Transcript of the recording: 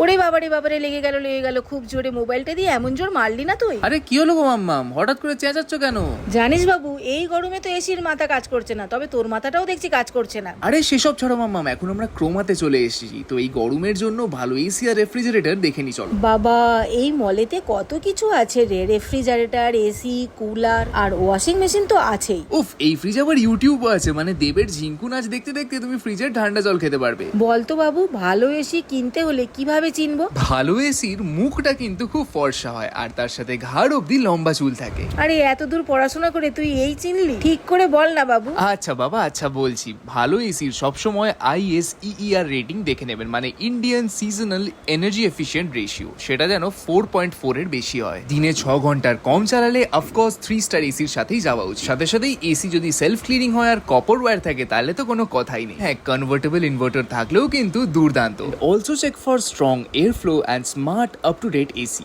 ওরে বাবারে লেগে গেল খুব জোরে। মোবাইলটা দিয়ে এমন জোর মারলি না তুই? আরে কি হলো গো মাম্মাম, হঠাৎ করে চেঁচাচ্ছ কেন? জানিস বাবু, এই গরমে তো এসির মাথা কাজ করছে না, তবে তোর মাথাটাও দেখছি কাজ করছে না। আরে সেসব ছাড়ো মাম্মাম, এখন আমরা ক্রোমাতে চলে এসেছি, তো এই গরমের জন্য ভালো এসি আর রেফ্রিজারেটর দেখে নি চলো। বাবা, এই মলেতে কত কিছু আছে রে। রেফ্রিজারেটর, এসি, কুলার আর ওয়াশিং মেশিন তো আছেই। উফ, এই ফ্রিজ আবার ইউটিউবও আছে, মানে দেবের ঝিঙ্কু নাচ দেখতে দেখতে তুমি ফ্রিজের ঠান্ডা জল খেতে পারবে। বলতো বাবু, ভালো এসি কিনতে হলে কিভাবে চিনবো? ভালো এসির মুখটা কিন্তু খুব ফর্সা হয় আর তার সাথে ঘাড় অব্দি লম্বা চুল থাকে। আরে এত দূর পড়াশোনা করে তুই এই চিনলি? ঠিক করে বল না বাবু। আচ্ছা বাবা, আচ্ছা বলছি, ভালো এসির সবসময় ISEER রেটিং দেখে নেবেন, মানে Indian seasonal energy efficient ratio, সেটা যেন 4.4 এর বেশি হয়। দিনে 6 ঘন্টার কম চালালে অফকোর্স 3 স্টার এসির সাথেই যাওয়া উচিত। সাথে সাথেই এসি যদি সেলফ ক্লিনিং হয় আর কপার ওয়্যার থাকে তাহলে তো কোনো কথাই নেই। হ্যাঁ, কনভার্টেবল ইনভার্টার থাকলেও কিন্তু দুর্দান্ত। Also check for strong air flow and smart up to date AC.